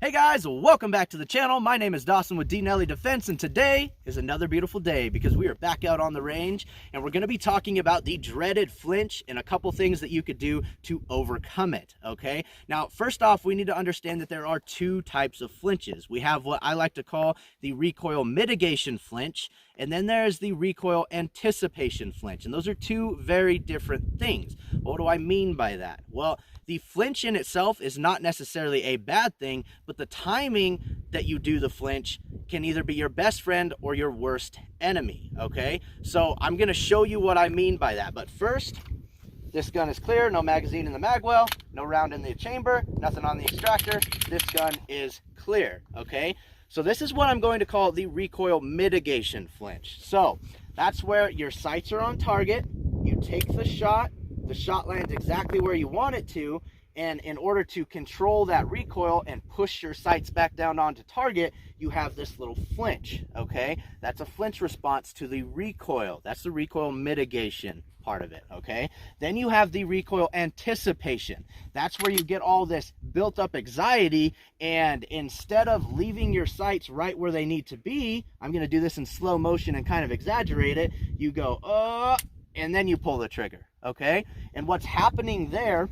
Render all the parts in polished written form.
Hey guys, welcome back to the channel. My name is Dawson with D. Nelly Defense, and today is another beautiful day because we are back out on the range and we're going to be talking about the dreaded flinch and a couple things that you could do to overcome it, okay? Now, first off, we need to understand that there are two types of flinches. We have what I like to call the recoil mitigation flinch, and then there's the recoil anticipation flinch, and those are two very different things. What do I mean by that? Well, the flinch in itself is not necessarily a bad thing, but the timing that you do the flinch can either be your best friend or your worst enemy, okay? So I'm gonna show you what I mean by that, but first, this gun is clear, no magazine in the magwell, no round in the chamber, nothing on the extractor. This gun is clear, okay? So this is what I'm going to call the recoil mitigation flinch. So that's where your sights are on target, you take the shot lands exactly where you want it to, and in order to control that recoil and push your sights back down onto target, you have this little flinch, okay? That's a flinch response to the recoil. That's the recoil mitigation part of it, okay? Then you have the recoil anticipation. That's where you get all this built up anxiety, and instead of leaving your sights right where they need to be, I'm gonna do this in slow motion and kind of exaggerate it, you go, and then you pull the trigger, okay? And what's happening there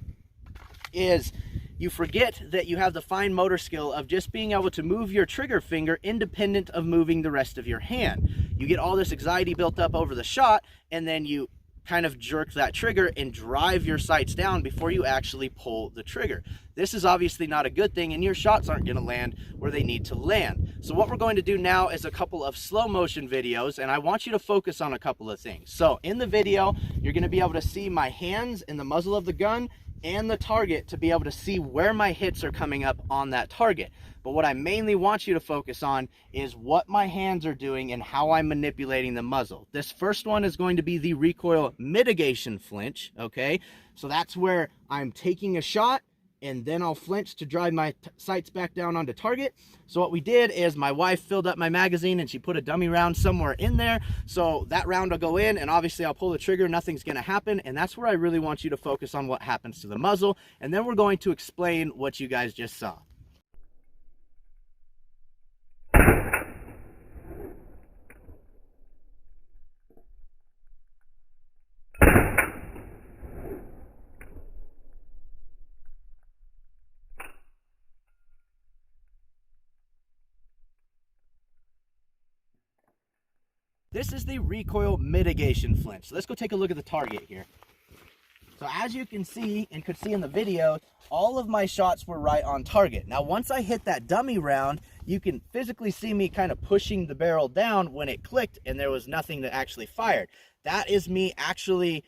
is you forget that you have the fine motor skill of just being able to move your trigger finger independent of moving the rest of your hand. You get all this anxiety built up over the shot, and then you kind of jerk that trigger and drive your sights down before you actually pull the trigger. This is obviously not a good thing, and your shots aren't going to land where they need to land. So what we're going to do now is a couple of slow motion videos, and I want you to focus on a couple of things. So in the video, you're going to be able to see my hands in the muzzle of the gun and the target to be able to see where my hits are coming up on that target. But what I mainly want you to focus on is what my hands are doing and how I'm manipulating the muzzle. This first one is going to be the recoil mitigation flinch, okay? So that's where I'm taking a shot and then I'll flinch to drive my sights back down onto target. So what we did is my wife filled up my magazine and she put a dummy round somewhere in there. So that round will go in and obviously I'll pull the trigger, nothing's gonna happen. And that's where I really want you to focus on what happens to the muzzle. And then we're going to explain what you guys just saw. This is the recoil mitigation flinch. So let's go take a look at the target here. So as you can see and could see in the video, all of my shots were right on target. Now once I hit that dummy round, you can physically see me kind of pushing the barrel down when it clicked and there was nothing that actually fired. That is me actually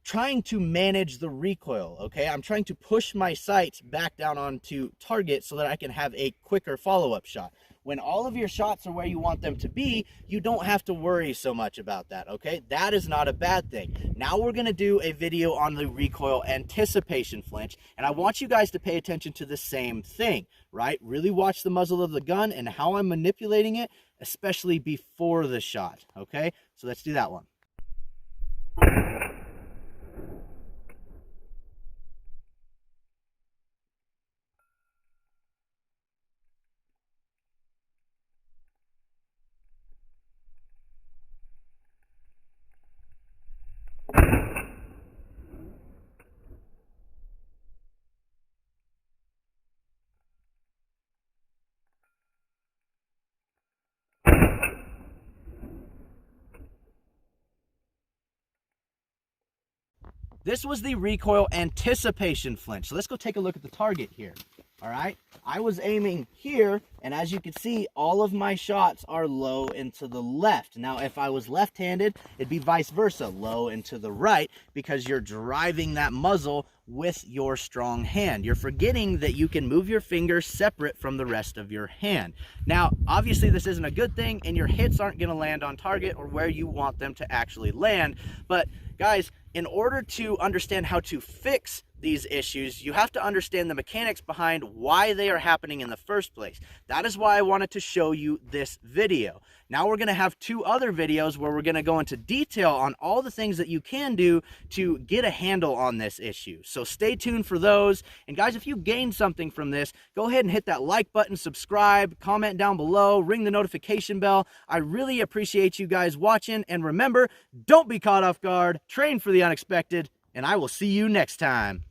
trying to manage the recoil, okay? I'm trying to push my sights back down onto target so that I can have a quicker follow-up shot. When all of your shots are where you want them to be, you don't have to worry so much about that, okay? That is not a bad thing. Now we're gonna do a video on the recoil anticipation flinch, and I want you guys to pay attention to the same thing, right? Really watch the muzzle of the gun and how I'm manipulating it, especially before the shot, okay? So let's do that one. This was the recoil anticipation flinch. So let's go take a look at the target here. All right, I was aiming here, and as you can see, all of my shots are low and to the left. Now, if I was left-handed, it'd be vice versa, low and to the right, because you're driving that muzzle with your strong hand. You're forgetting that you can move your fingers separate from the rest of your hand. Now, obviously, this isn't a good thing, and your hits aren't gonna land on target or where you want them to actually land, but guys, in order to understand how to fix these issues, you have to understand the mechanics behind why they are happening in the first place. That is why I wanted to show you this video. Now we're going to have 2 other videos where we're going to go into detail on all the things that you can do to get a handle on this issue. So stay tuned for those. And guys, if you gained something from this, go ahead and hit that like button, subscribe, comment down below, ring the notification bell. I really appreciate you guys watching. And remember, don't be caught off guard, train for the unexpected, and I will see you next time.